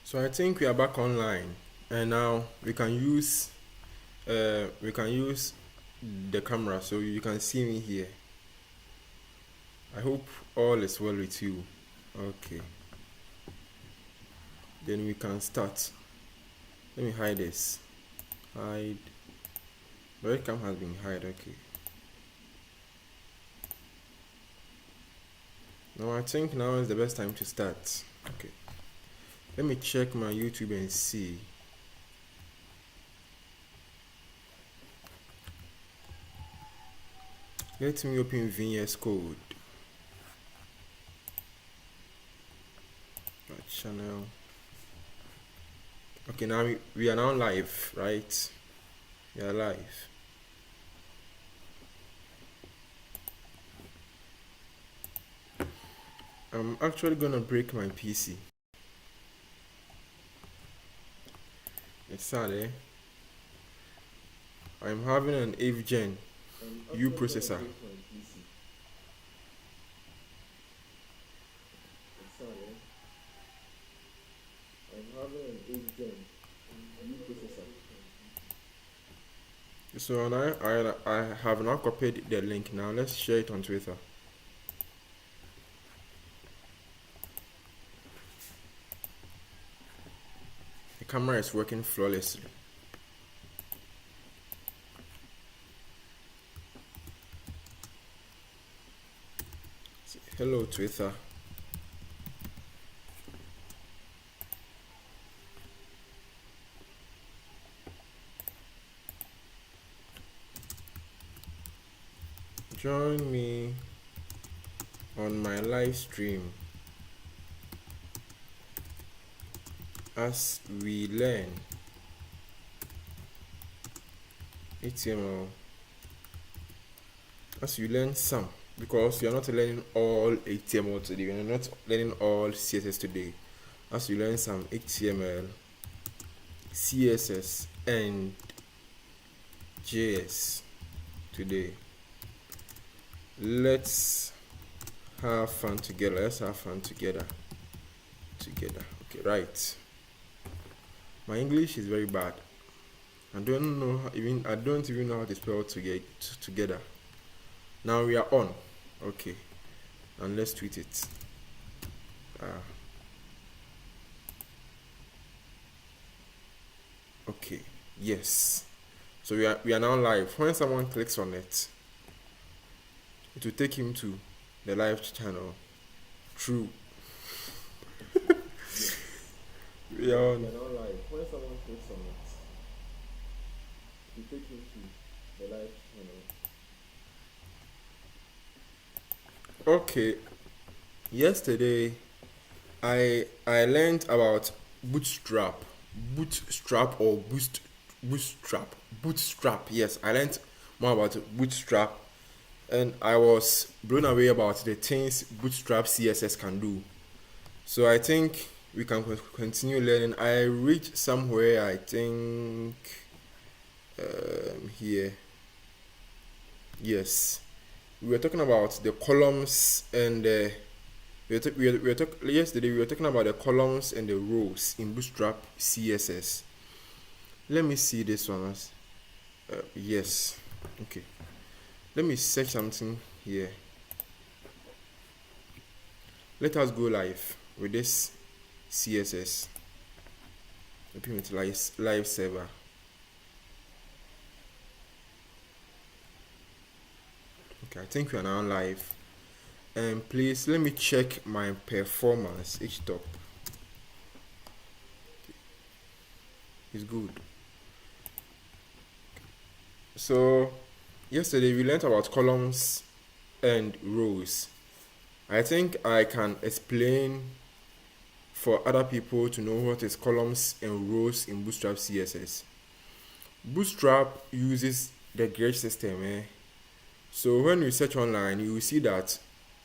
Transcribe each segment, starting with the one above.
So I think we are back online, and now we can use the camera so you can see me here. I hope all is well with you. Okay, then we can start. Let me hide this. Hide. Webcam has been hide. Okay. Now I think now is the best time to start. Okay. Let me check my YouTube and see. Let me open VS Code. My channel. Okay, now we are now live, right? We are live. I'm actually gonna break my PC. It's sad, eh? I'm having an 8th gen U processor. So I have now copied the link. Now let's share it on Twitter. The camera is working flawlessly. Hello Twitter. Join me on my live stream as we learn HTML, as you learn some, because you're not learning all HTML today, you're not learning all CSS today. As you learn some HTML, CSS and JS today. Let's have fun together. Let's have fun together. Okay, right. My English is very bad. I don't even know how to spell together. Now we are on. Okay. And let's tweet it. Okay. Yes. So we are now live. When someone clicks on it, it will take him to the live channel. True. We are on. When someone clicks on it, it will take him to the live channel. Okay. Yesterday, I learned about Bootstrap. Bootstrap. Yes, I learned more about Bootstrap. And I was blown away about the things Bootstrap CSS can do. So I think we can continue learning. I reached somewhere, I think, here. Yes, we were talking about the columns and yesterday we were talking about the columns and the rows in Bootstrap CSS. Let me see this one. Yes. Okay. Let me search something here. Let us go live with this CSS. Open with live server. Okay, I think we are now live. And please let me check my performance. Top. It's good. So yesterday we learned about columns and rows. I think I can explain for other people to know what is columns and rows in Bootstrap CSS. Bootstrap uses the grid system. So when you search online, you will see that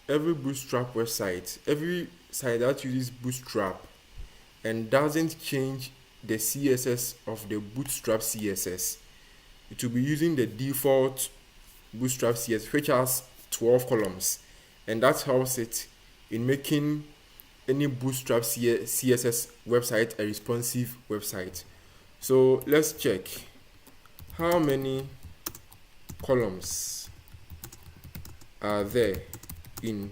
every Bootstrap website, every site that uses Bootstrap and doesn't change the CSS of the Bootstrap CSS, it will be using the default Bootstrap CSS, which has 12 columns, and that helps it in making any Bootstrap CSS website a responsive website. So let's check how many columns are there in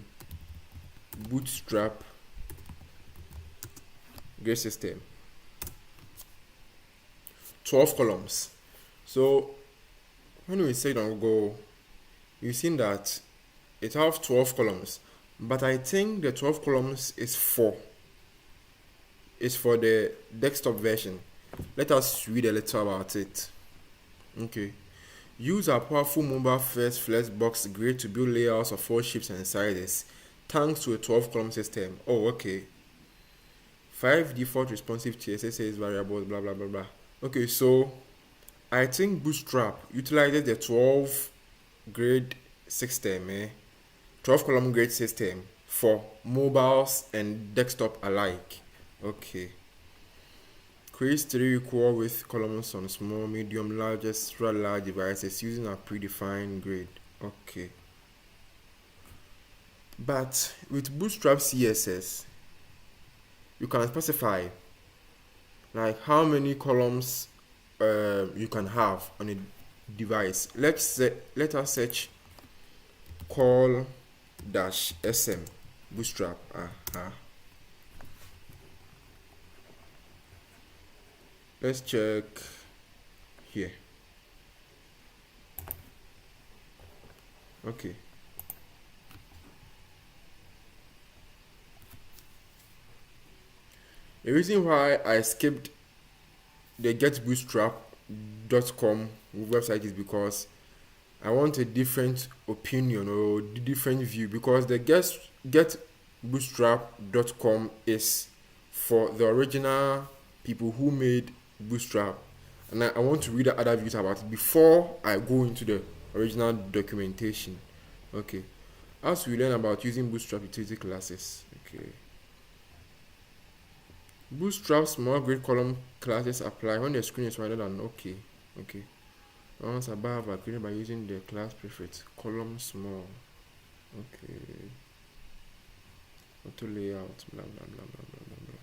Bootstrap grid system. 12 columns. So when we say on Google, you've seen that it has 12 columns, but I think the 12 columns is for the desktop version. Let us read a little about it. Okay. Use our powerful mobile first flexbox grid to build layouts of all shapes and sizes thanks to a 12 column system. Oh, okay. 5 default responsive CSS variables, blah blah blah blah. Okay, so I think Bootstrap utilizes the 12 grid system, 12 column grid system for mobiles and desktop alike. Okay. Create 3 equal width columns on small, medium, large, extra large devices using a predefined grid. Okay. But with Bootstrap CSS, you can specify like how many columns you can have on a device. Let us search call-sm Bootstrap. Let's check here. Okay. The reason why I skipped the getbootstrap.com website is because I want a different opinion or different view, because the getbootstrap.com is for the original people who made Bootstrap, and I want to read the other views about it before I go into the original documentation. Okay. As we learn about using Bootstrap utility classes. Okay. Bootstrap small grid column classes apply when the screen is wider than okay. Once above are created by using the class prefix column small. Okay. Auto layout, blah blah blah blah blah blah blah.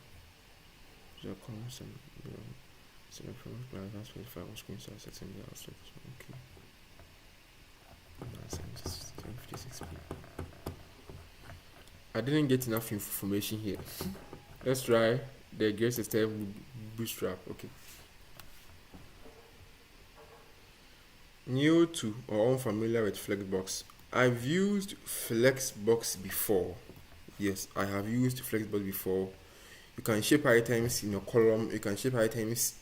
The columns and select from class specify on screen start setting the output. Okay. 56p. I didn't get enough information here. Let's try the grid system Bootstrap. Okay. New to or unfamiliar with Flexbox. I've used Flexbox before. Yes, I have used Flexbox before. You can shape items in a column. You can shape items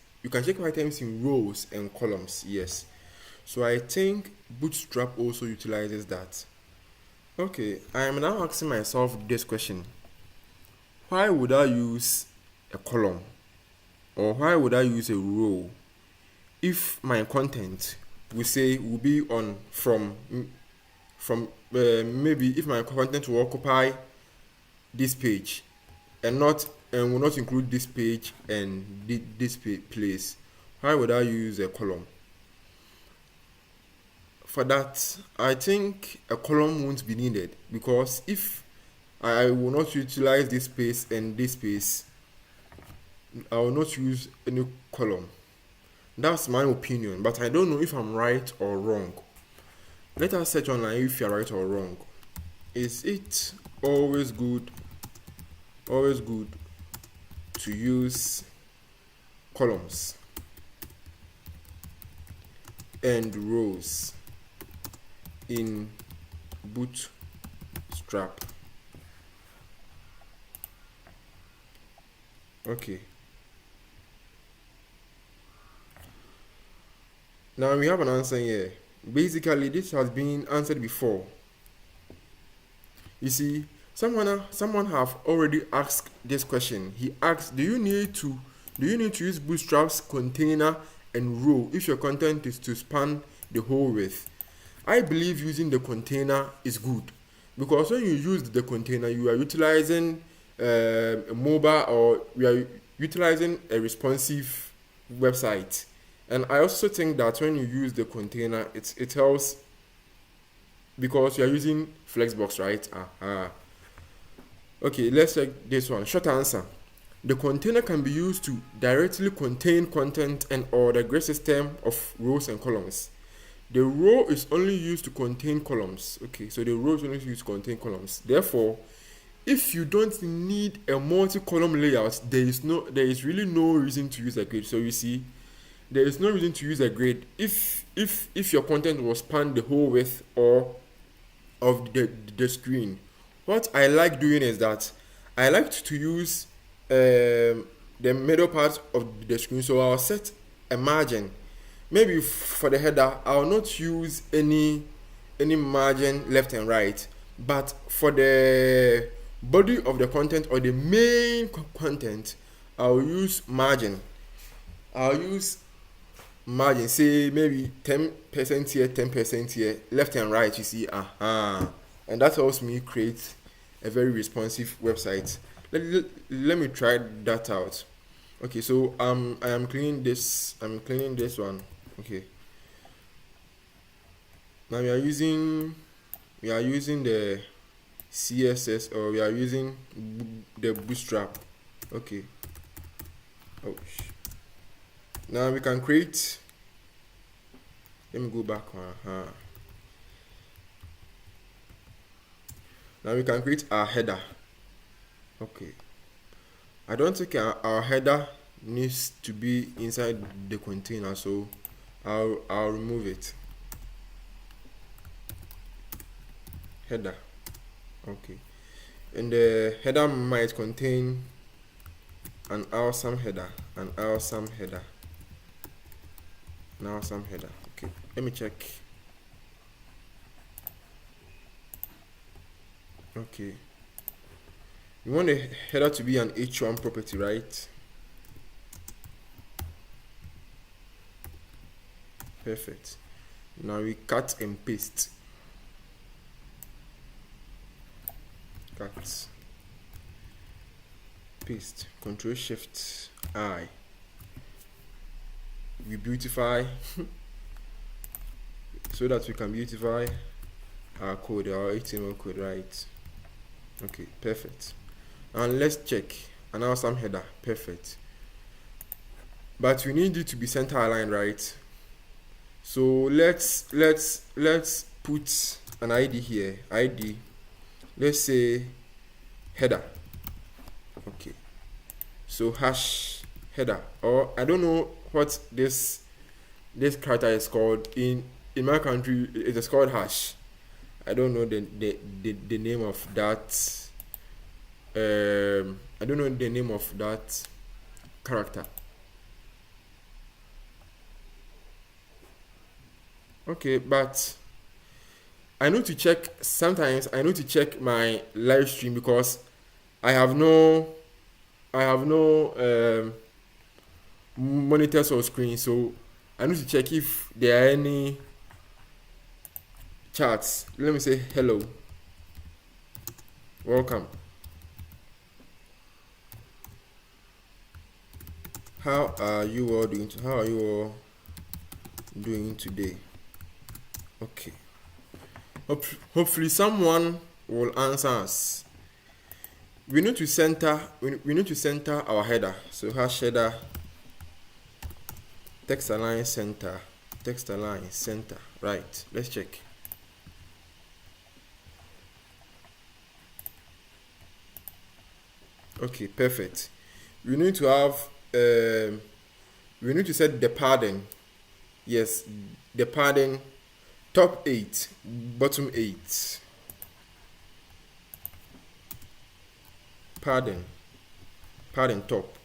in rows and columns. Yes. So I think Bootstrap also utilizes that. Okay, I am now asking myself this question. Why would I use a column? Or why would I use a row if my content will be on from maybe if my content will occupy this page and will not include this page and this place? Why would I use a column? For that, I think a column won't be needed, because if I will not utilize this space and this space, I will not use any column. That's my opinion, but I don't know if I'm right or wrong. Let us search online if you're right or wrong. Is it always good to use columns and rows in Bootstrap? Okay. Now we have an answer here. Basically, this has been answered before. You see, someone have already asked this question. He asked, do you need to use Bootstrap's container and row if your content is to span the whole width? I believe using the container is good, because when you use the container, you are utilizing a mobile, or we are utilizing a responsive website. And I also think that when you use the container, it helps, because you are using Flexbox, right? Okay, let's check this one. Short answer. The container can be used to directly contain content and or the grid system of rows and columns. The row is only used to contain columns. Okay, so the row is only used to contain columns. Therefore, if you don't need a multi-column layout, there is really no reason to use a grid. So you see, there is no reason to use a grid if your content was spanned the whole width or of the screen. What I like doing is that I like to use the middle part of the screen. So I'll set a margin. Maybe for the header, I'll not use any margin left and right, but for the body of the content or the main content, I'll use margin. Say maybe 10% here, 10% here, left and right, you see, and that helps me create a very responsive website. Let me try that out. Okay, so I am cleaning this one. Okay, now we are using the CSS, or we are using the Bootstrap. Okay, now we can create, let me go back. Now we can create our header. Okay, I don't think our header needs to be inside the container, so I'll remove it. Header. Okay, and the header might contain an awesome header. Okay, let me check. Okay, you want the header to be an H1 property, right? Perfect. Now we cut and paste. Paste, Control Shift I. We beautify so that we can beautify our code, our HTML code, right? Okay, perfect. And let's check an awesome header. Perfect. But we need it to be center aligned, right? So let's put an ID here. ID. Let's say header. Okay, so hash header, or I don't know what this character is called. In my country it is called hash. I don't know the name of that. I don't know the name of that character. Okay, but I need to check. Sometimes I need to check my live stream because I have no monitors or screen, so I need to check if there are any chats. Let me say hello, welcome. How are you all doing today? Okay. Hopefully someone will answer us. We need to center our header. So hash header, text align center. Right. Let's check. Okay, perfect. We need to have we need to set the padding. Yes, the padding, top 8, bottom 8. Padding top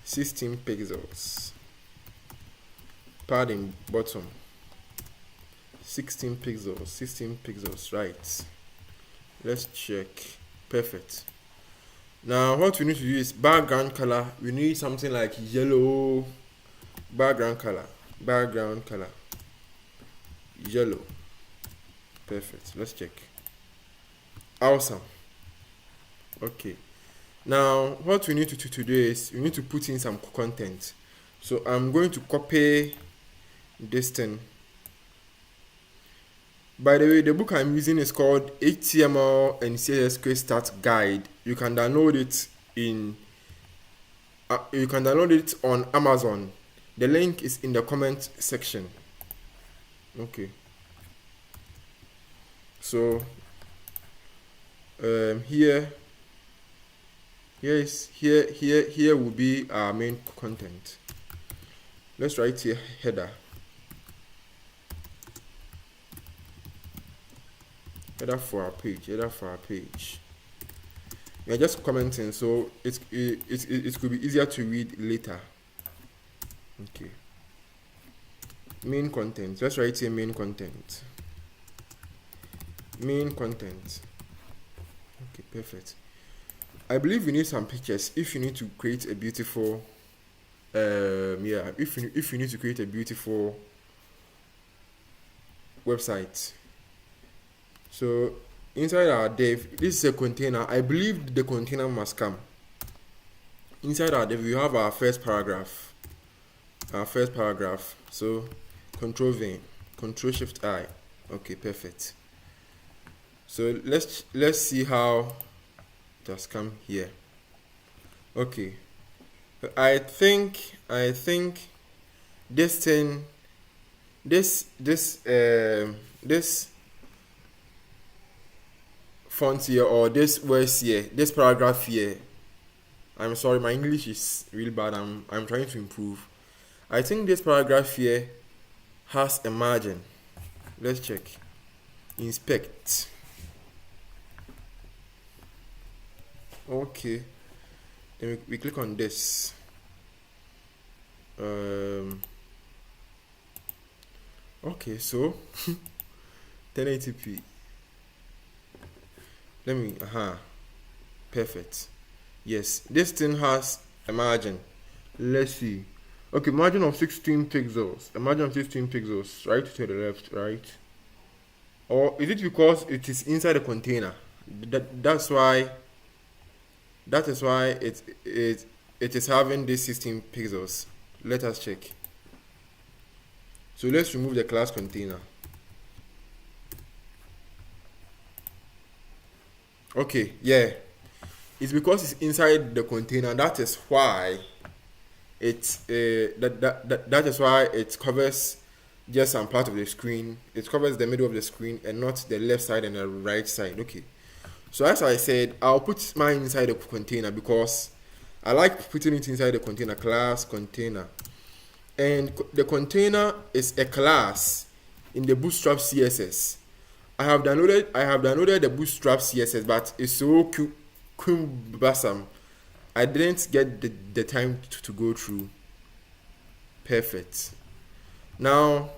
16 pixels. Padding bottom 16 pixels. Right. Let's check. Perfect. Now what we need to do is background color. We need something like yellow. Background color yellow. Perfect. Let's check. Awesome. Okay, now what we need to do is we need to put in some content. So I'm going to copy this thing By the way, the book I'm using is called HTML and CSS Quick Start Guide. You can download it on Amazon. The link is in the comment section. Okay. So here will be our main content. Let's write here header for our page. We are just commenting, so it could be easier to read later. Okay. Main content. Let's write here main content. Okay, perfect. I believe we need some pictures if you need to create a beautiful if you need to create a beautiful website. So inside our div, this is a container. I believe the container must come. Inside our div, we have our first paragraph. So Control V, Control Shift I. Okay, perfect. So let's see how it has come here. Okay. I think this font here, or this words here, this paragraph here. I'm sorry, my English is really bad. I'm trying to improve. I think this paragraph here has a margin. Let's check. Inspect. Okay. Then we click on this. Okay, so 1080p. Let me, perfect. Yes, this thing has a margin. Let's see. Okay, margin of 16 pixels. A margin of 16 pixels, right to the left, right? Or is it because it is inside the container? That is why it is having this 16 pixels. Let us check. So let's remove the class container. Okay, yeah, it's because it's inside the container. That is why that is why it covers just some part of the screen. It covers the middle of the screen and not the left side and the right side. Okay, so as I said, I'll put mine inside the container because I like putting it inside the container. Class container, and the container is a class in the Bootstrap CSS. I have downloaded the Bootstrap CSS, but it's so cumbersome. I didn't get the time to go through. Perfect. Now,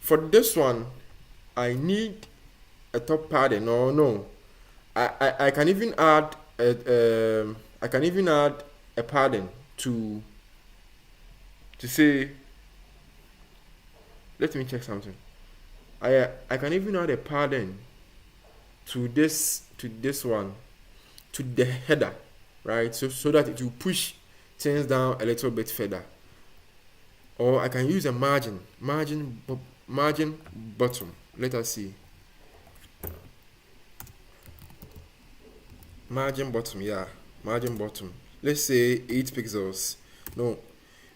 for this one, I need a top padding. No. I can even add a padding to say. Let me check something. I can even add a padding to this one, to the header, right? So that it will push things down a little bit further. Or I can use a margin bottom. Let us see. Margin bottom, yeah, margin bottom. Let's say 8 pixels. No,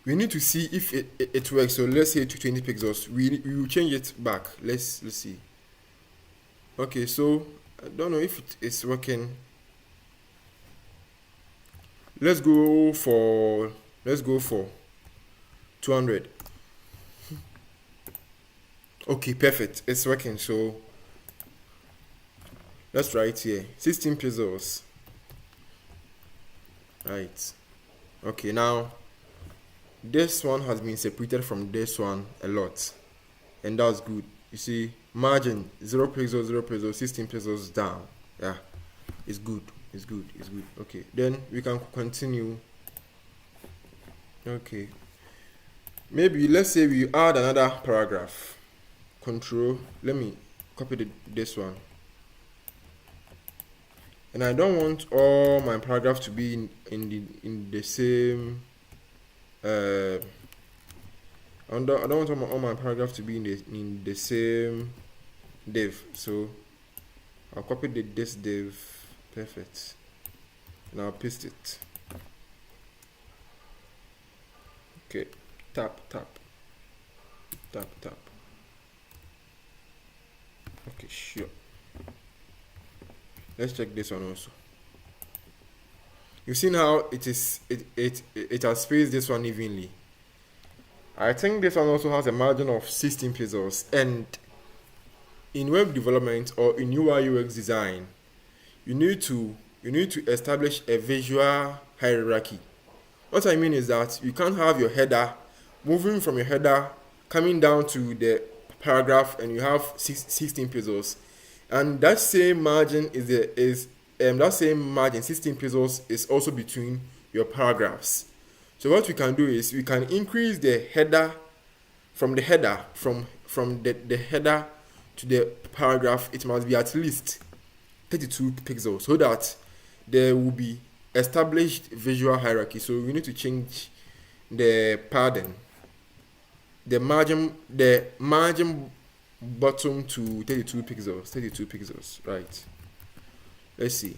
we need to see if it works. So let's say 20 pixels. We will change it back. Let's see. Okay, so I don't know if it is working. Let's go for 200. Okay, perfect. It's working. So let's write here 16 pixels. Right. Okay, now this one has been separated from this one a lot, and that's good. You see, margin 0 pixels, 16 pixels down. Yeah, it's good. Okay, then we can continue. Okay, maybe let's say we add another paragraph. Control. Let me copy this one. And I don't want all my paragraphs to be in the same. I don't want all my paragraphs to be in the same div. So I'll copy this div. Perfect. And I'll paste it. Okay, tap. Okay, sure. Let's check this one also. You've seen how it has spaced this one evenly. I think this one also has a margin of 16 pixels, and in web development or in UI UX design, you need to establish a visual hierarchy. What I mean is that you can't have your header moving from your header coming down to the paragraph and you have 16 pixels, and that same margin that same margin 16 pixels is also between your paragraphs. So what we can do is we can increase the header from the header from the header to the paragraph. It must be at least 32 pixels so that there will be established visual hierarchy. So we need to change the padding, the margin bottom to 32 pixels, right? Let's see.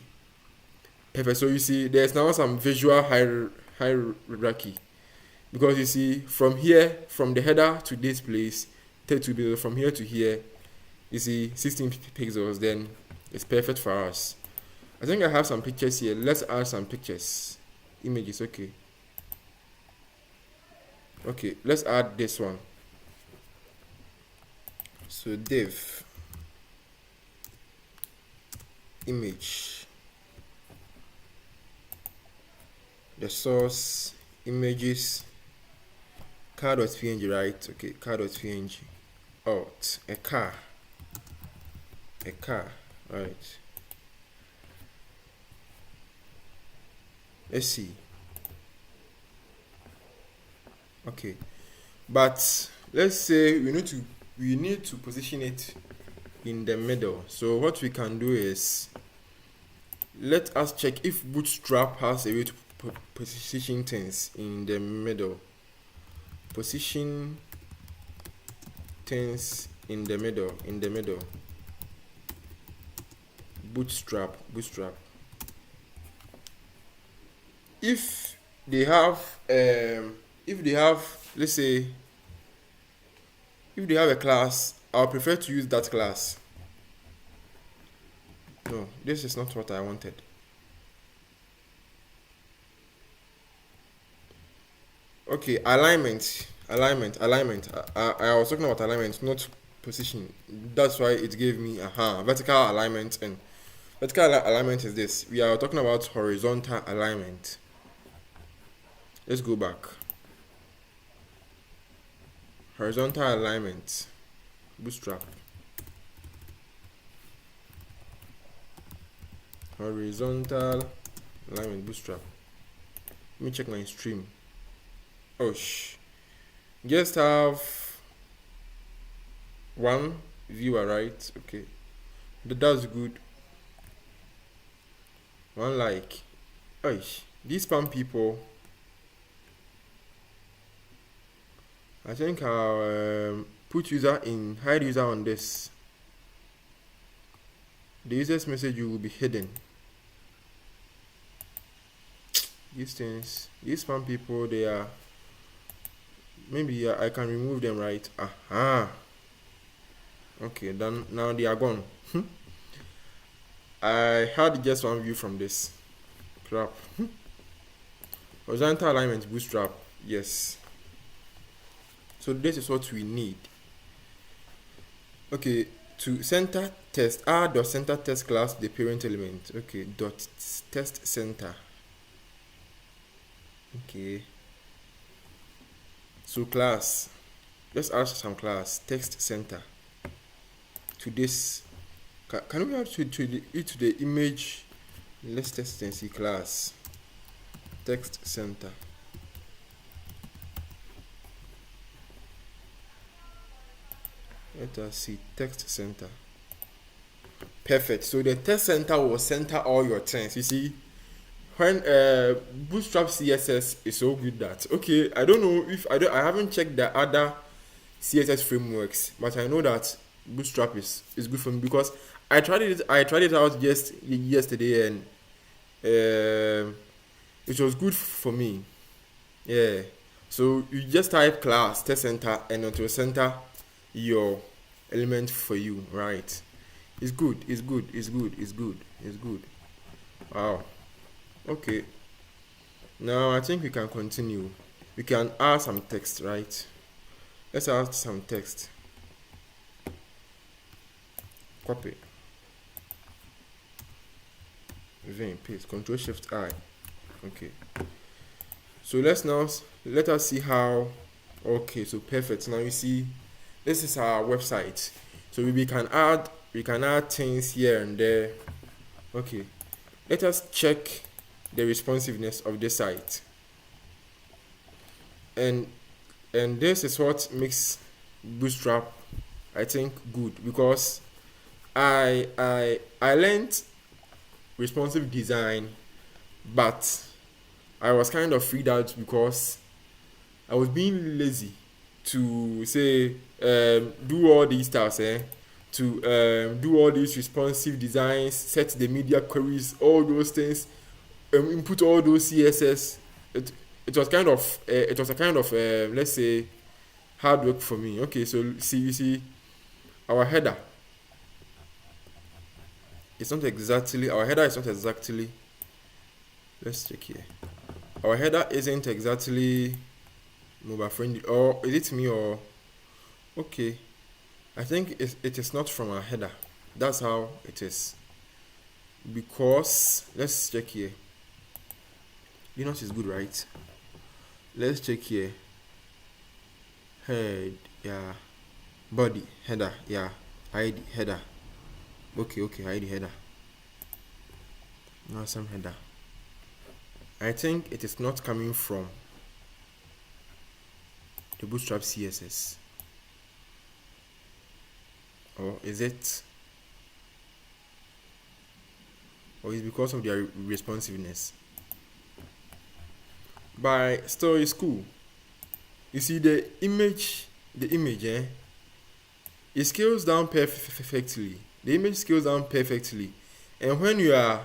Perfect. So you see there's now some visual hierarchy, because you see from here, from the header to this place, 32 pixels. From here to here, you see 16 pixels. Then it's perfect for us. I think I have some pictures here. Let's add some pictures, images. Okay, let's add this one. So div image, the source images, car.png, right? Okay, car.png. Alt a car, right? Let's see. Okay, but let's say we need to position it in the middle. So what we can do is, let us check if Bootstrap has a way to position things in the middle. Position things in the middle. Bootstrap. If they have let's say if they have a class, I'll prefer to use that class. No, this is not what I wanted. Okay, alignment. I was talking about alignment, not position. That's why it gave me vertical alignment. And vertical alignment is this. We are talking about horizontal alignment. Let's go back. Horizontal alignment, Bootstrap. Horizontal alignment, Bootstrap. Let me check my stream. Just have one viewer, right? Okay, that's good. One like. These spam people. I think I'll put hide user on this. The user's message will be hidden. These spam people, they are, maybe I can remove them, right? Okay, then now they are gone. I had just one view from this. Crap. Horizontal alignment, Bootstrap. Yes. So this is what we need. Okay, to center test, add center test class to the parent element. Okay, test center. Okay. So class, let's add some class, text center to this. Can we add to the image? Let's test and see class, text center. Let us see text center. Perfect. So the text center will center all your things. You see, when Bootstrap CSS is so good that, okay, I don't know if I haven't checked the other CSS frameworks, but I know that Bootstrap is good for me because I tried it out just yesterday, and it was good for me. Yeah. So you just type class test center, and it will center your element for you, right? It's good. It's good. It's good. It's good. It's good. Wow. Okay. Now I think we can continue. We can add some text, right? Let's add some text. Copy. Then paste. Control Shift I. Okay. So let us see how. Okay. So perfect. Now you see, this is our website. So we can add things here and there. Okay. Let us check the responsiveness of the site. And this is what makes Bootstrap, I think, good, because I learned responsive design, but I was kind of freaked out because I was being lazy to say do all these tasks, to do all these responsive designs, set the media queries, all those things, input all those CSS. It was a kind of let's say hard work for me. Okay, so you see our header. Our header is not exactly. Let's check here. Our header isn't exactly mobile friendly, or is it me, or okay? I think it is not from our header. That's how it is. Because let's check here. Linux is good, right? Let's check here. Head, yeah. Body, header, yeah. ID, header. Okay, ID, header. Now some header. I think it is not coming from the Bootstrap CSS. Or is it? Or is it because of their responsiveness? But still, it's cool. You see the image, it scales down perfectly. The image scales down perfectly. And when you are,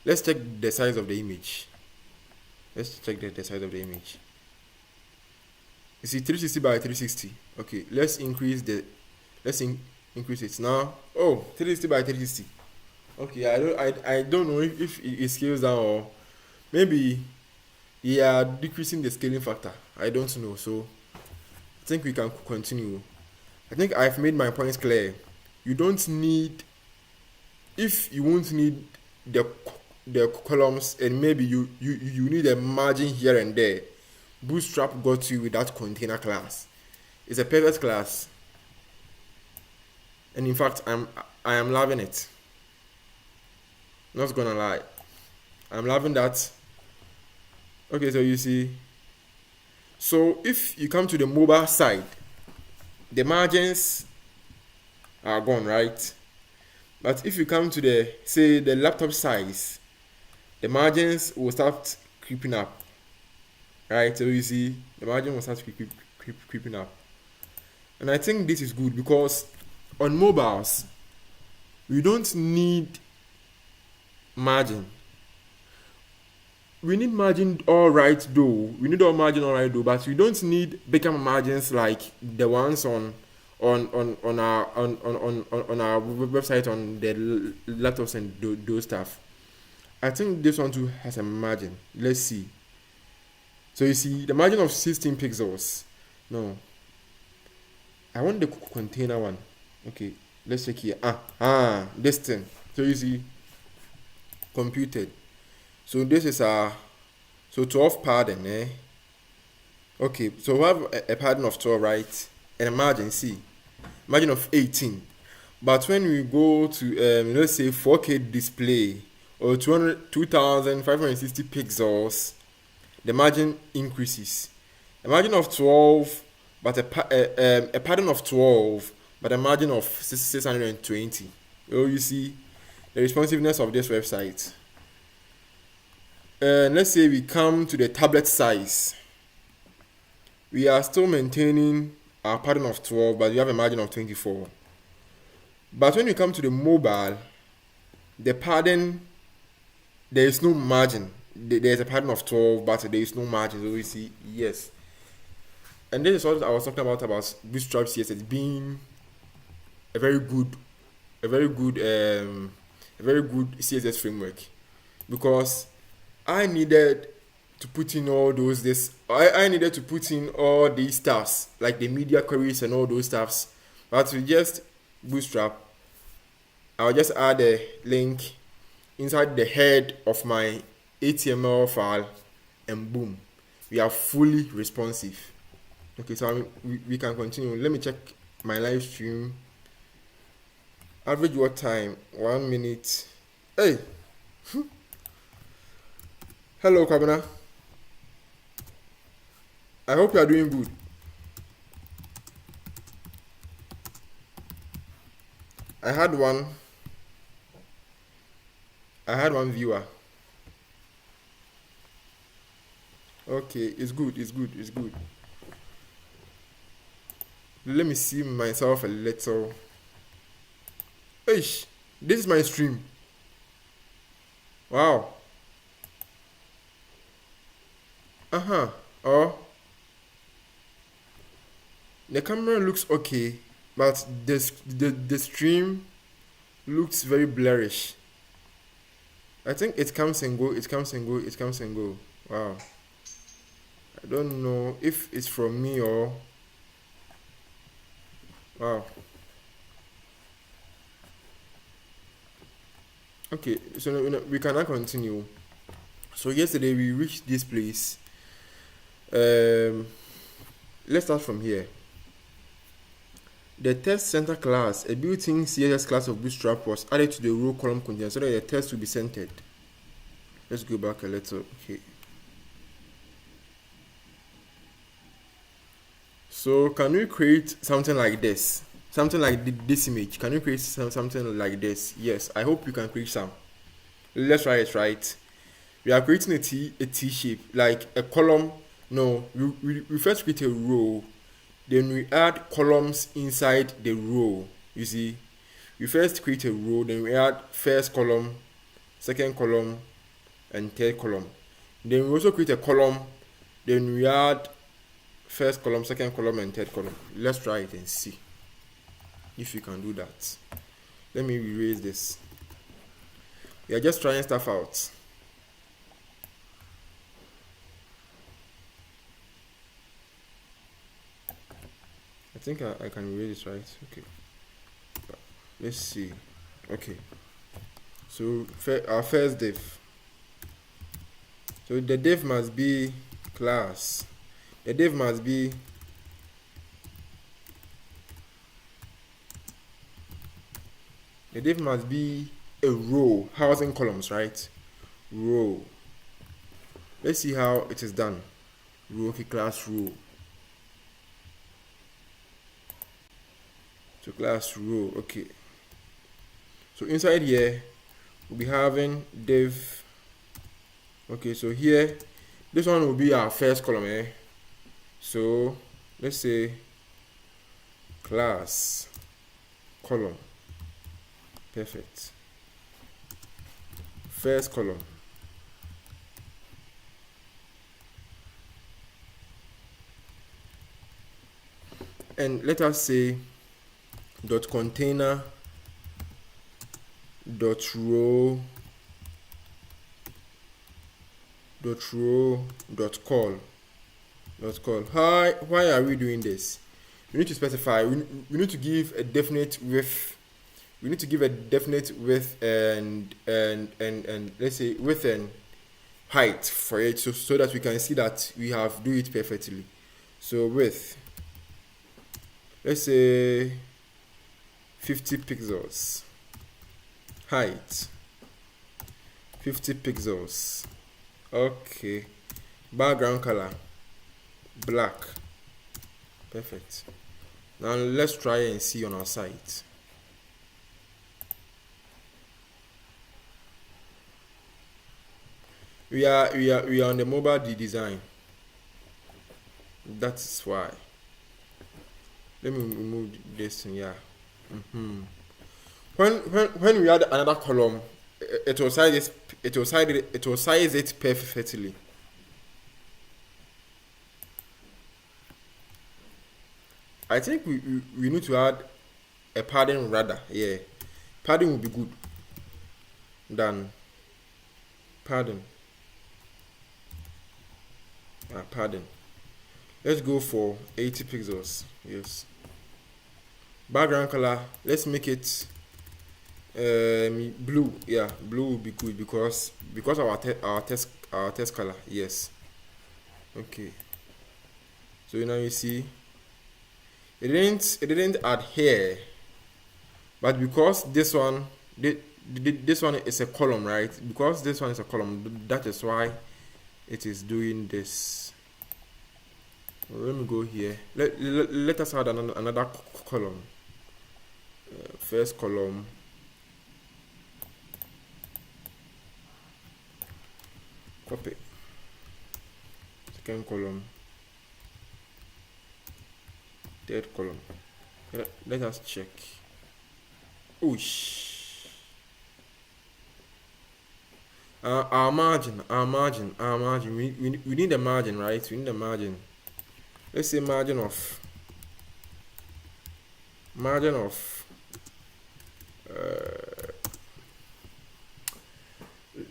let's check the size of the image. Let's check the size of the image. You see 360 by 360. Okay, let's increase it now. Oh, 360 by 360. Okay, I don't know if it scales down, or maybe they are decreasing the scaling factor. I don't know. So I think we can continue. I think I've made my points clear. You don't need, if you won't need the columns, and maybe you need a margin here and there, Bootstrap got you with that container class. It's a perfect class, and in fact I am loving it. Not gonna lie, I'm loving that. Okay, so you see, so if you come to the mobile side, the margins are gone, right? But if you come to the laptop size, the margins will start creeping up, right? So you see, the margin will start creeping up. And I think this is good because on mobiles, we don't need margin. We need margin all right though. But we don't need bigger margins like the ones on our website, on the laptops and those stuff. I think this one too has a margin. Let's see. So you see the margin of 16 pixels. No, I want the container one. Okay, let's check here. This thing. So you see, computed. So this is so 12 padding, Okay, so we have a padding of 12, right? And a margin, margin of 18. But when we go to let's say 4K display or 2560 pixels, the margin increases. A margin of 12, but a padding of 12, but a margin of 620. Oh, you see the responsiveness of this website. Let's say we come to the tablet size. We are still maintaining our padding of 12, but we have a margin of 24. But when you come to the mobile, the padding, there is no margin. There's a padding of 12, but there is no margin. So you see, yes. And this is what I was talking about Bootstrap CSS being a very good, a very good, a very good CSS framework, because I needed to put in all those I needed to put in all these stuffs like the media queries and all those stuffs. But with just Bootstrap, I'll just add a link inside the head of my HTML file, and boom, we are fully responsive. Okay, so we can continue. Let me check my live stream. Average what time? 1 minute. Hey, hello Kabana. I hope you are doing good. I had one viewer. Okay, it's good. Let me see myself a little. Eish, this is my stream. Wow. Oh, the camera looks okay, but the stream looks very blurrish. I think it comes and go. Wow. I don't know if it's from me or... Wow. Okay, so we cannot continue. So yesterday we reached this place. Let's start from here. The test center class, a built-in CSS class of Bootstrap, was added to the row column container so that the test will be centered. Let's go back a little. Okay. So can we create something like this? Something like this image. Can you create something like this? Yes, I hope you can create some. Let's try it, right? We are creating a T shape, like a column. No, we first create a row, then we add columns inside the row. You see, we first create a row, then we add first column, second column, and third column. Then we also create a column, then we add first column, second column, and third column. Let's try it and see if you can do that. Let me erase this. We are just trying stuff out. I think I can erase it, right? Okay. But let's see. Okay. So our first div. So the div must be class. The div must be a row, housing columns, right? Row. Let's see how it is done. Row, okay, class row. So class row, okay. So inside here, we'll be having div. Okay, so here, this one will be our first column, eh? So let's say class column. Perfect. First column. And let us say dot container dot row dot call. Why are we doing this? We need to specify. We need to give a definite width. We need to give a definite width and let's say width and height for it, so that we can see that we have do it perfectly. So width, let's say 50 pixels. Height 50 pixels. Okay. Background color black. Perfect. Now let's try and see on our site. We are on the mobile design. That's why. Let me remove this. Yeah. when we add another column, it will size it perfectly. I think we need to add a padding rather. Yeah, padding would be good than padding. Padding. Let's go for 80 pixels. Yes. Background color. Let's make it blue. Yeah, blue will be good because our test color. Yes. Okay. So now you see, it didn't adhere, but because this one is a column, right? Because this one is a column, that is why it is doing this. Let me go here. Let us add another column. First column. Copy. Second column. Third column. Let us check. Oosh. Our margin. We need a margin, right? We need a margin. Let's say margin of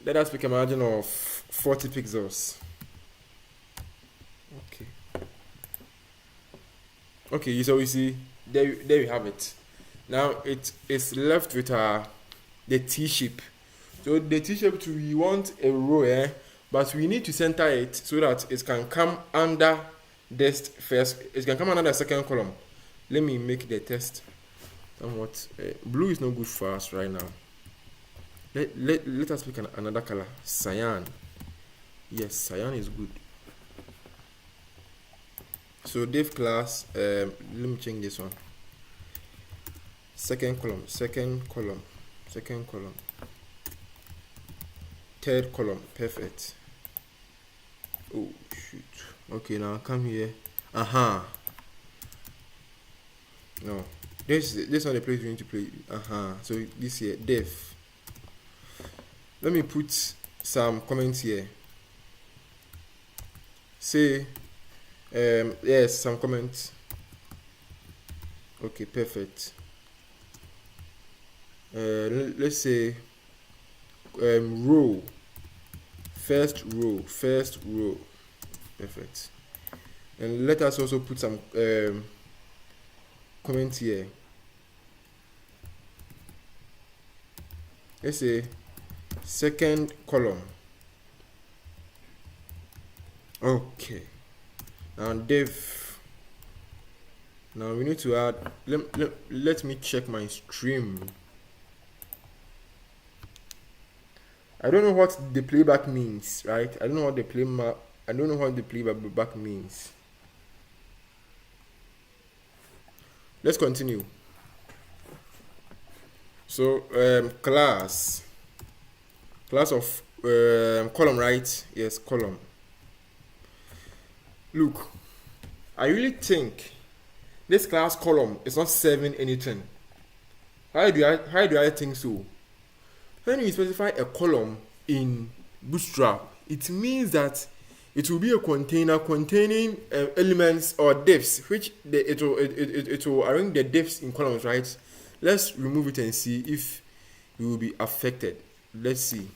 let us pick a margin of 40 pixels. Okay, so we see there you have it. Now it is left with the T-shape. So the T-shape, we want a row, but we need to center it so that it can come under this first. It can come under the second column. Let me make the test somewhat. Blue is not good for us right now. Let us pick another color. Cyan. Yes, cyan is good. So div class, let me change this one. Second column, third column, perfect. Oh shoot. Okay, now come here. No, this is not the place we need to play. So this here, div. Let me put some comments here. Say yes, some comments. Okay, perfect. Let's say row, first row, perfect. And let us also put some comments here. Let's say second column. Okay. And div. Now we need to add. Let me check my stream. I don't know what the playback means, right? I don't know what the playback means. Let's continue. So class of column, right? Yes, column. Look, I really think this class column is not serving anything. How do I think so? When you specify a column in Bootstrap, it means that it will be a container containing elements or divs, which it will arrange the divs in columns, right? Let's remove it and see if we will be affected. Let's see.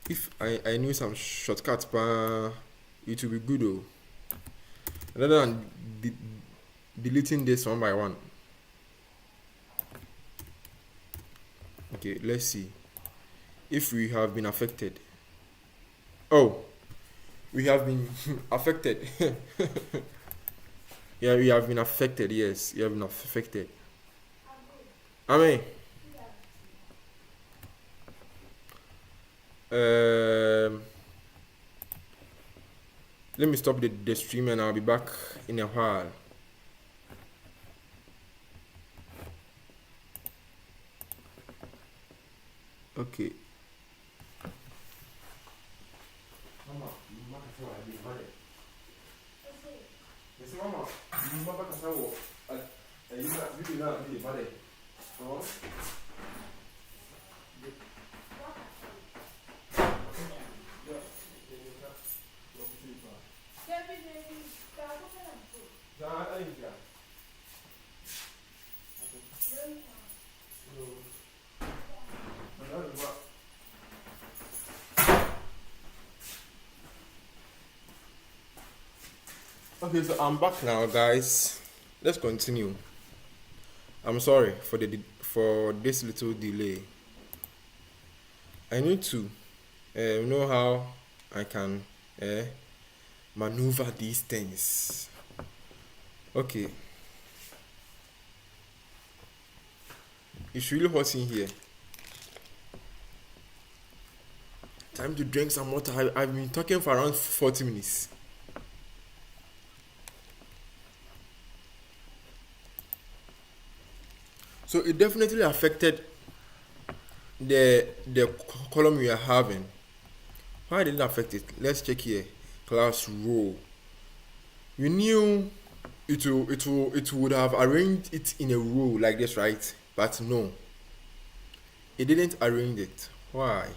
If I knew some shortcuts, it will be good though. Rather than deleting this one by one. Okay, let's see if we have been affected. Oh, we have been affected. Yeah, we have been affected. Yes, we have been affected. Amen. Let me stop the stream and I'll be back in a while. Okay. Mama, Oh. Okay, so I'm back now, guys. Let's continue. I'm sorry for for this little delay. I need to know how I can maneuver these things. Okay, it's really hot in here. Time to drink some water. I've been talking for around 40 minutes. So it definitely affected the column we are having. Why did it affect it? Let's check here. Class row. We knew it would have arranged it in a row like this, right? But no, it didn't arrange it. Why?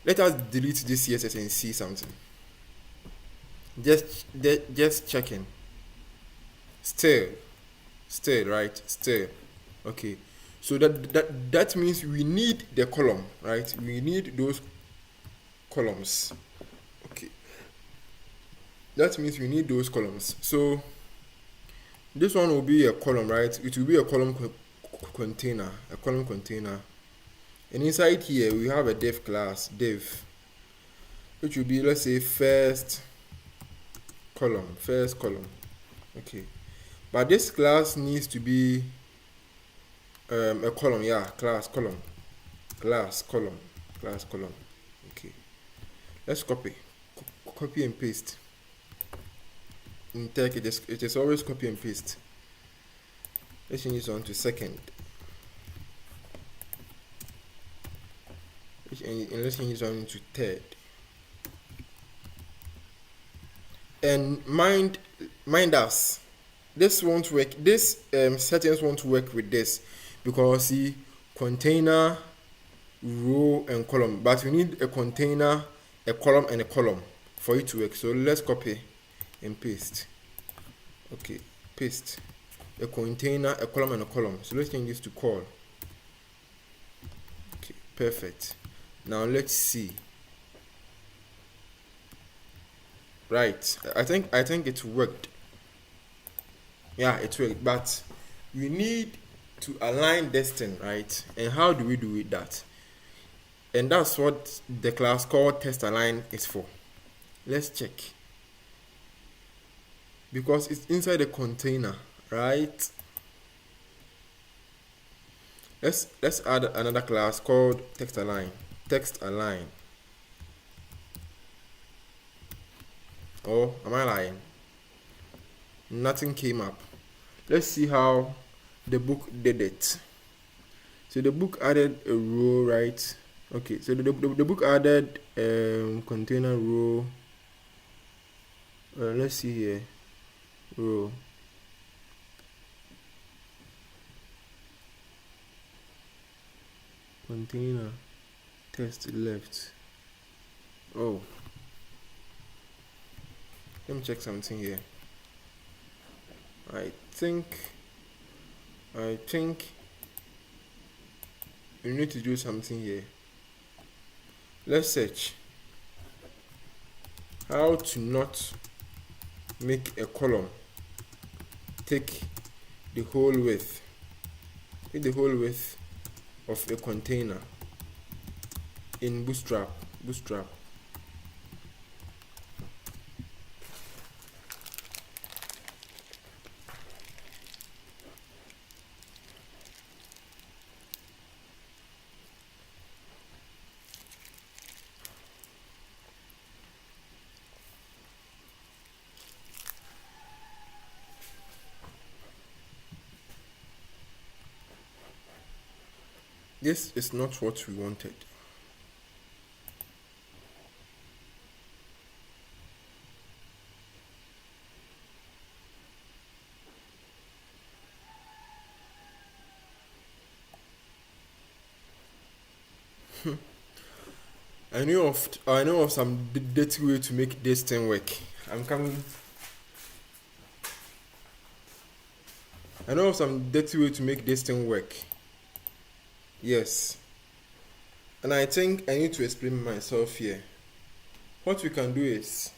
Let us delete this CSS and see something. Just checking. Still, right? Still. Okay. So that means we need the column, right? We need those columns. Okay. That means we need those columns. So this one will be a column, right? It will be a column container, and inside here we have a div class, which will be, let's say, first column. Okay, but this class needs to be a column. Yeah, class column. Okay, let's copy and paste. In tech, it is always copy and paste. Let's change this one to second. And let's change this one to third. And mind us, this won't work. This settings won't work with this, because see, container, row and column, but we need a container, a column and a column for it to work. So let's copy and paste. Okay, paste a container, a column and a column. So let's change this to call. Okay, perfect. Now let's see. Right, I think it worked. Yeah, it worked, but we need to align this thing, right? And how do we do it? That, and that's what the class called test align is for. Let's check, because it's inside the container, right? Let's add another class called text align. Oh, am I lying? Nothing came up. Let's see how the book did it. So the book added a row, right? Okay, so the book added container row. Let's see here, row. Container, test left. Oh, let me check something here. I think you need to do something here. Let's search how to not make a column take the whole width of a container in Bootstrap. This is not what we wanted. I know of some dirty way to make this thing work. I'm coming. I know of some dirty way to make this thing work. Yes. And I think I need to explain myself here. What we can do is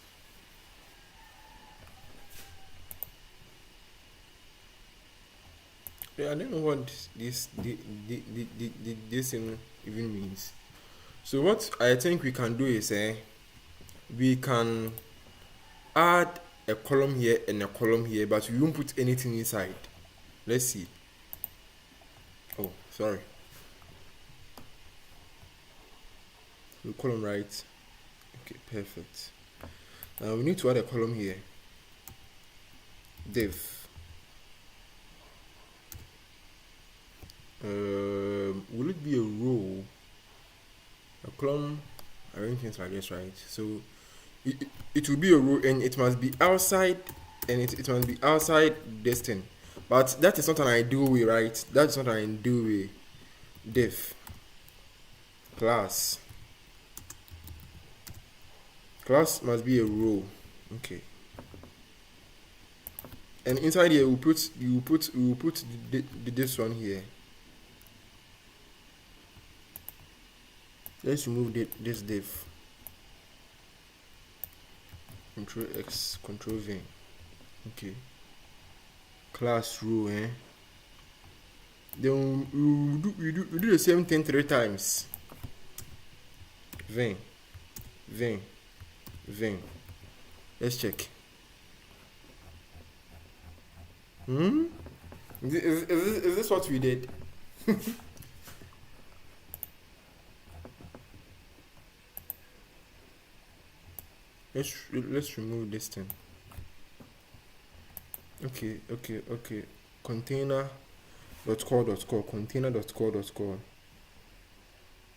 I don't know what this thing even means. So what I think we can do is we can add a column here and a column here, but we won't put anything inside. Let's see. Oh, sorry. The column right. Okay, perfect. Now we need to add a column here. Div. Will it be a row? A column, arrange things like this, right? So it will be a row, and it must be outside, and it must be outside this thing. But that is not an ideal way, right? That's not an ideal way. Div class must be a row. Okay. And inside here we will put this one here. Let's remove this div. Control X, Control V. Okay. Class row, Then we do the same thing 3 times. V. Let's check. Is this what we did? Let's remove this thing. Okay. Container.core.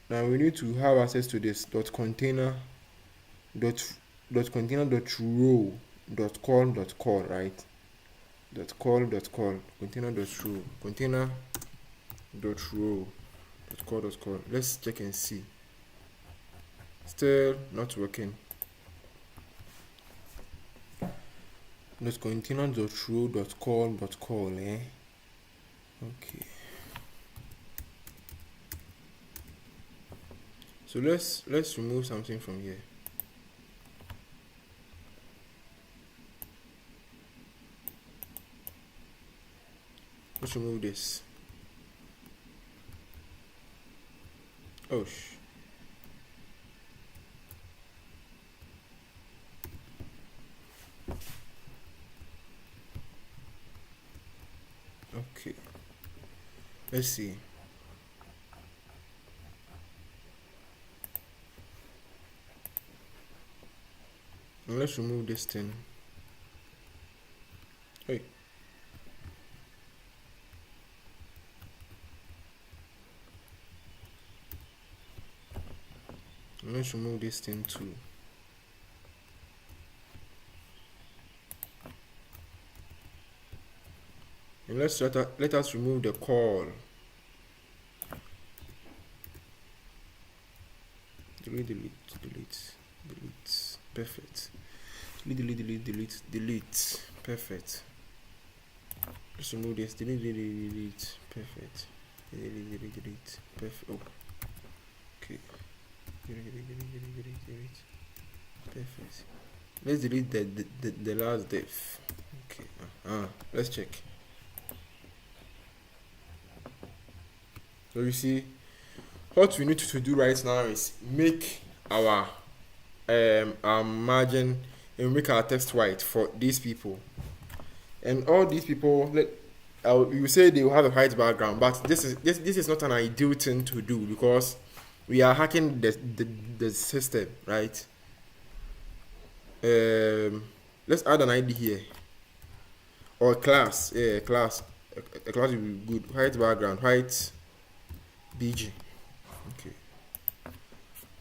Now we need to have access to this container.row.call, right? .call container.row.call. Let's check and see. Still not working. Container.row.call. Okay. So let's remove something from here. Let's remove this. Oh okay. Let's see. Now let's remove this thing. Hey. Let's remove this thing too. And let us remove the call. Delete. Perfect. Delete. Perfect. Let's remove this. Delete. Perfect. Delete. Perfect. Oh. Okay. Delete. Perfect. Let's delete the last div. Okay. Let's check. So you see, what we need to do right now is make our margin and make our text white for these people, and all these people. You say they will have a white background, but this is not an ideal thing to do because we are hacking the system, right? Let's add an ID here or class. A class will be good. White background, white BG. Okay.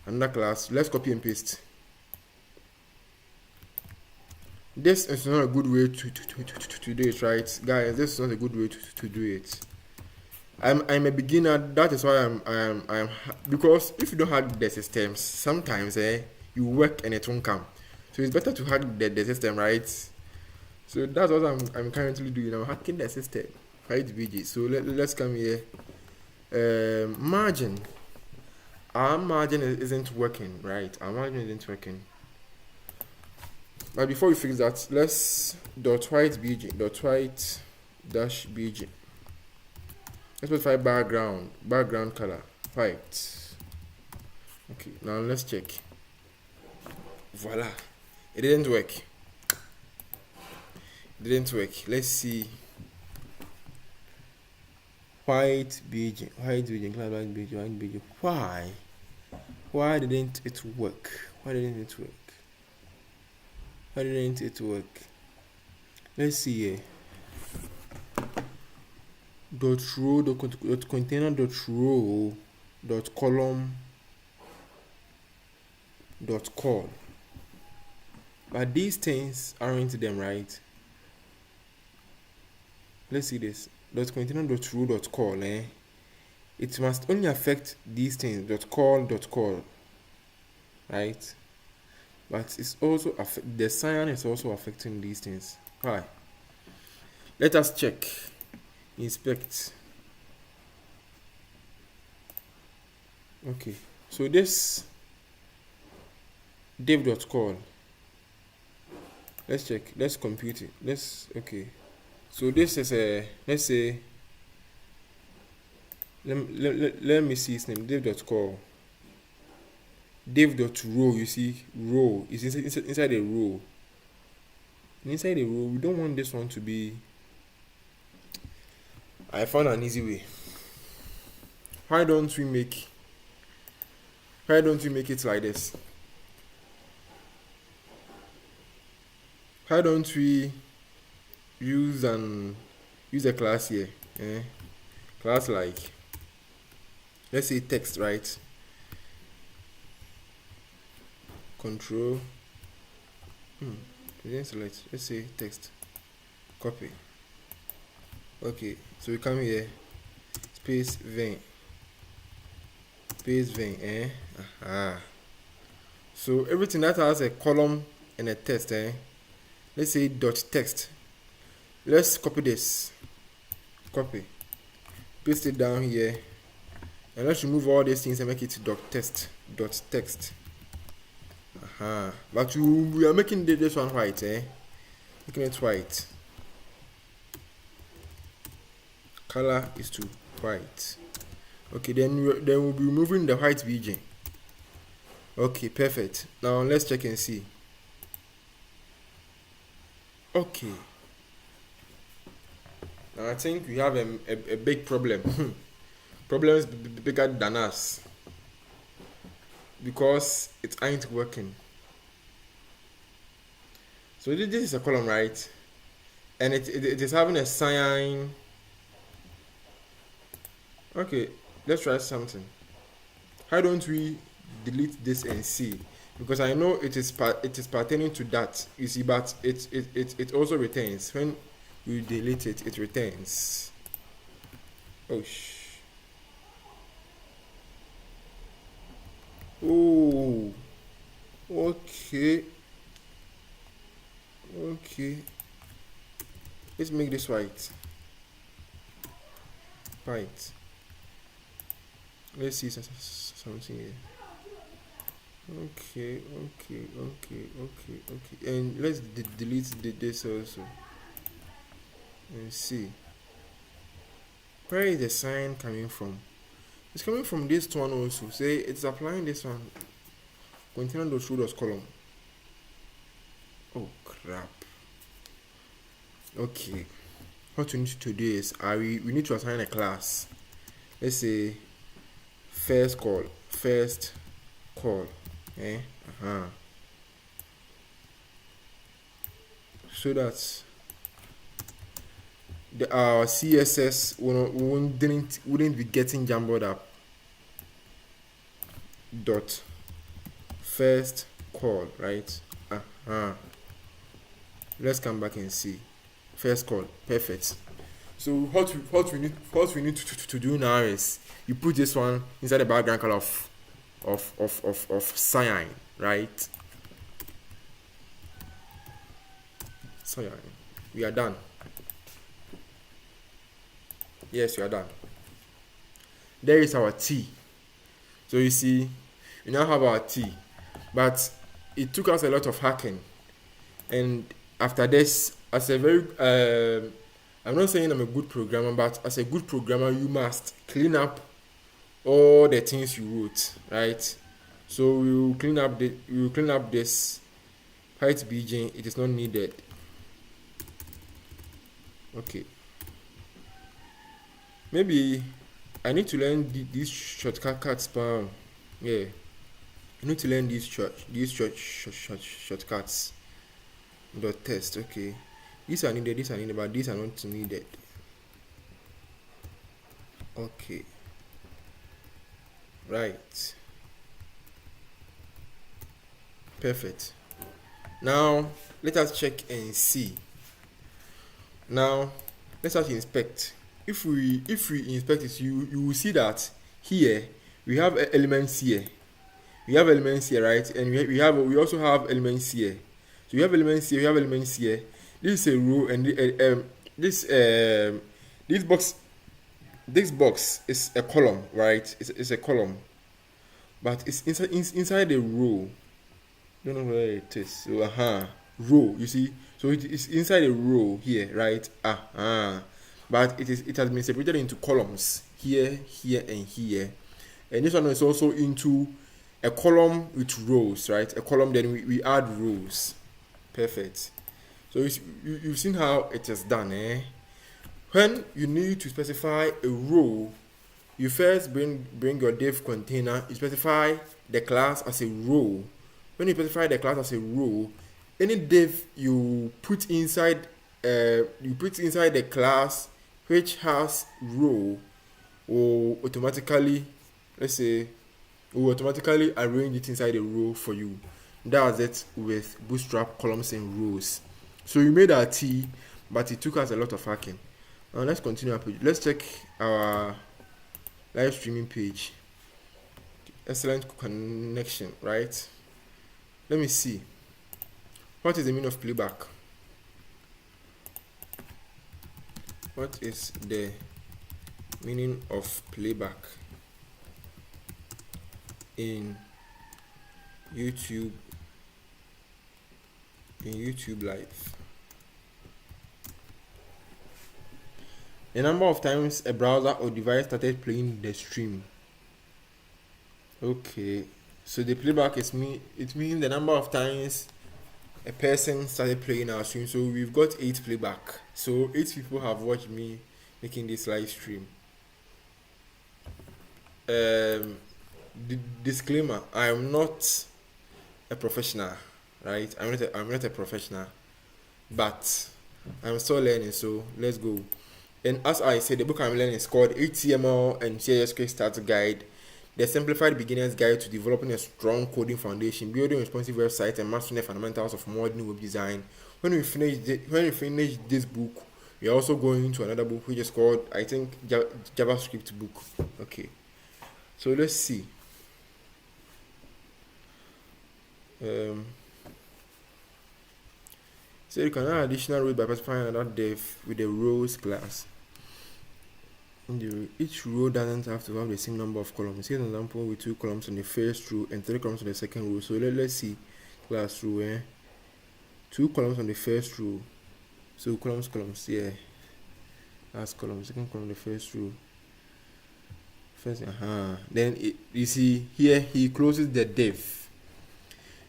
Another class. Let's copy and paste. This is not a good way to do it, right, guys? This is not a good way to do it. I'm a beginner. That is why I'm because if you don't hack the systems, sometimes you work and it won't come. So it's better to hack the system, right? So that's what I'm currently doing. I'm hacking the system. Right, BG. So let's come here. Margin. Our margin isn't working, right? Our margin isn't working. But before we fix that, let's dot white bg dot white dash bg. Let's specify background color white. Okay, now let's check. Voila, it didn't work. Let's see. White bg class white bg. Why didn't it work? Let's see here. Dot row dot container dot row dot column dot call. But these things aren't them, right? Let's see this. Dot container dot row dot call. It must only affect these things. Dot call, right? But it's also the cyan is also affecting these things. Why? Let us check. Inspect. Okay, so this div.call, let's check, let's compute it. Okay, so this is a, let's say, let me see its name. Div.call, div.row. You see, row is inside a row. Inside a row, we don't want this one to be. I found an easy way. Why don't we make it like this? Why don't we use a class here? Class like, let's say text, right? Control. Let's say text. Copy. Okay, so we come here, space vein, So everything that has a column and a text, let's say dot text. Let's copy this, paste it down here, and let's remove all these things and make it dot text. But we are making this one white, making it white. Color is to white. Okay, then we'll be removing the white bg. Okay, perfect. Now let's check and see. Okay, now I think we have a big problem. Problems bigger than us, because it ain't working. So this is a column, right? And it is having a sign. Okay, let's try something. Why don't we delete this and see? Because I know it is pertaining to that, you see, but it also returns. When you delete it, it returns. Oh okay. Let's make this white. Let's see something here. Okay. And let's delete this also. And see. Where is the sign coming from? It's coming from this one also. Say it's applying this one. Container.row.column. Oh crap. Okay. What we need to do is we need to assign a class. Let's say first call. So that our CSS wouldn't be getting jumbled up. Dot first call, right? Let's come back and see. First call, perfect. So what we need to do now is you put this one inside the background color of cyan, right? Cyan. We are done. Yes, we are done. There is our T. So you see, we now have our T, but it took us a lot of hacking. And after this, as a very I'm not saying I'm a good programmer, but as a good programmer, you must clean up all the things you wrote, right? So we will clean up this height bg. It is not needed. Okay. Maybe I need to learn these shortcuts. Yeah, I need to learn these shortcuts. Dot test. Okay, these are needed, but these are not needed. Okay, right, perfect. Now let us check and see. Now let us inspect. If we inspect it, you will see that here we have elements here. We have elements here, right? And we also have elements here. So we have elements here. We have elements here. This is a row, and this box is a column, right? It's a column, but it's inside the row. I don't know where it is. So row. You see, so it is inside a row here, right? But it has been separated into columns here, here, and here. And this one is also into a column with rows, right? A column, then we add rows. Perfect. So you've seen how it is done, eh? When you need to specify a row, you first bring your div container. You specify the class as a row. When you specify the class as a row, any div you put inside the class which has row will automatically, arrange it inside a row for you. That's it with Bootstrap columns and rows. So we made our T, but it took us a lot of hacking. Now let's continue our page. Let's check our live streaming page. Excellent connection, right? Let me see. What is the meaning of playback? What is the meaning of playback in YouTube Live? The number of times a browser or device started playing the stream. Okay, so the playback it means the number of times a person started playing our stream. So we've got 8 playback. So 8 people have watched me making this live stream. Disclaimer: I am not a professional, right? I'm not a professional, but I'm still learning. So let's go. And as I said, the book I'm learning is called HTML and CSS Starter Guide: The Simplified Beginner's Guide to Developing a Strong Coding Foundation, Building Responsive Websites, and Mastering the Fundamentals of Modern Web Design. When we finish this book, we are also going to another book which is called, I think, JavaScript book. Okay, so let's see. So you can add additional rows by specifying another div with the rows class. Each row doesn't have to have the same number of columns. Here's an example with 2 columns on the first row and 3 columns on the second row. So let's see class row. 2 columns on the first row. So columns, yeah. That's column, second column, the first row. Then you see here he closes the div,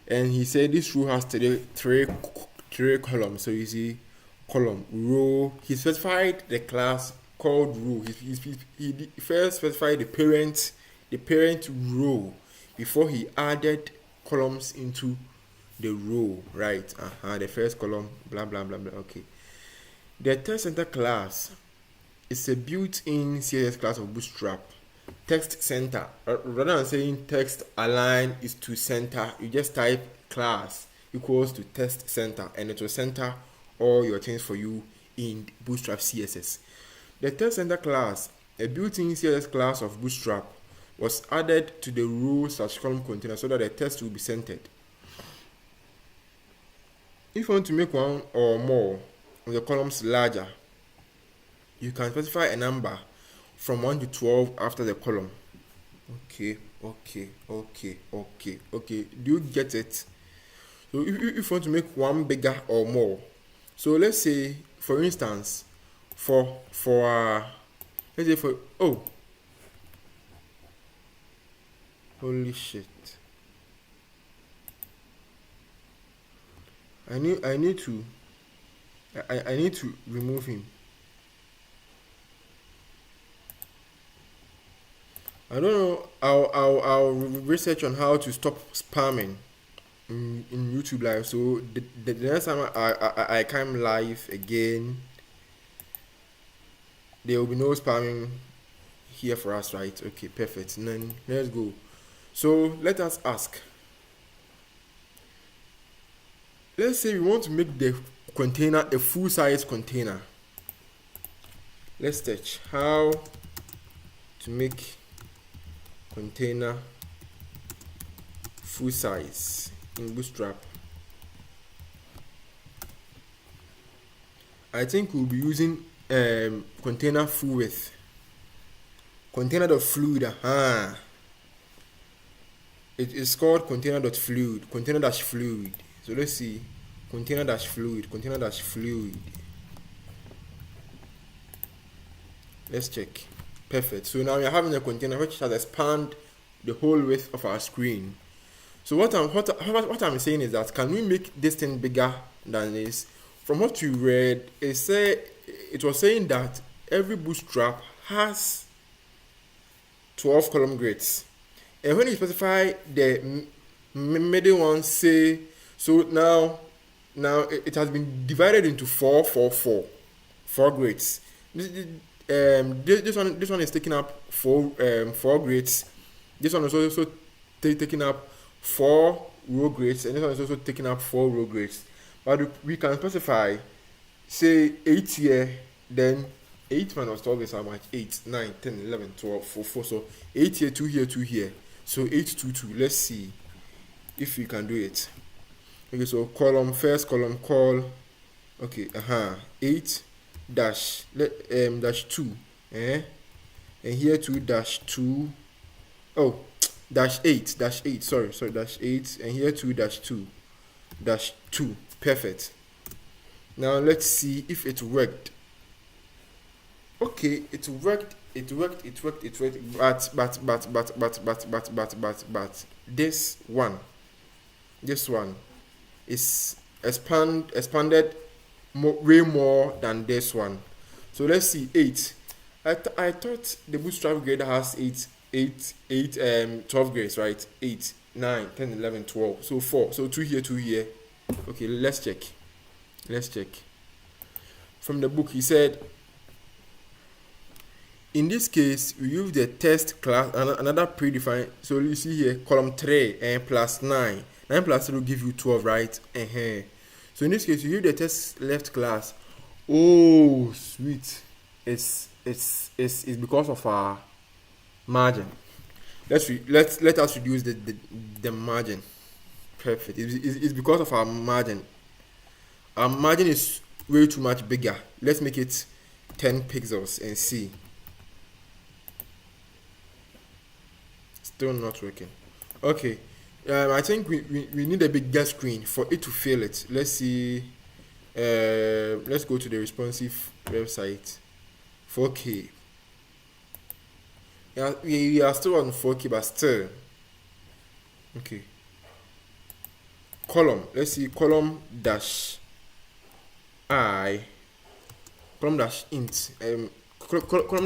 and he said this row has three columns. So you see column, row. He specified the class called row. He first specified the parent row before he added columns into the row, right? The first column, blah blah blah blah. Okay. The text center class is a built-in CSS class of Bootstrap. Text center, rather than saying text align is to center, you just type class equals to text center, and it will center all your things for you in Bootstrap CSS. The test center class, a built-in CSS class of Bootstrap, was added to the row/column container so that the test will be centered. If you want to make one or more of the columns larger, you can specify a number from 1 to 12 after the column. Okay. Do you get it? So if you want to make one bigger or more, so let's say, for instance, holy shit. I need to remove him. I don't know. I'll research on how to stop spamming in YouTube Live. So the next time I come live again, there will be no spamming here for us, right? Okay, perfect. And then let's go. So let us ask. Let's say we want to make the container a full-size container. Let's search how to make container full size in Bootstrap. I think we'll be using container full width. Container.fluid. It is called container.fluid. Container-fluid. So let's see. Container-fluid. Container-fluid. Let's check. Perfect. So now we are having a container which has expanded the whole width of our screen. So what I'm saying is that, can we make this thing bigger than this? From what you read, it was saying that every Bootstrap has 12 column grids, and when you specify the middle one, say, so now it has been divided into four grids. This one is taking up four grids. This one is also taking up 4 row grids, and this one is also taking up 4 row grids. But we can specify, say, 8 here, then 8 minus 12 is how much? 8, 9, 10, 11, 12, 4. So 8 here, 2 here, 2 here. So 8, 2, 2. Let's see if we can do it. Okay, so first column call. Okay, 8 dash 2, and here 2 dash 2. Oh, dash 8, sorry, dash 8, and here 2 dash 2 dash 2. Perfect. Now let's see if it worked. Okay, it worked, but this one is expanded way more than this one. So let's see. 8. I thought the Bootstrap grade has 12 grades, right? 8, 9, 10, 11, 12. So 4. So 2 here, 2 here. Okay, let's check. From the book, he said, in this case, we use the test class, another predefined. So you see here, column 3 and plus 9. 9 plus 3 will give you 12, right? So in this case, you use the test left class. Oh, sweet. It's because of our margin. Let us reduce the margin. Perfect. It's because of our margin. Our margin is way too much bigger. Let's make it 10 pixels and see. Still not working. Okay. I think we need a bigger screen for it to fill it. Let's see. Let's go to the responsive website. 4K. Yeah, we are still on 4K, but still. Okay. Column. Let's see. Column dash I. Column dash int. Column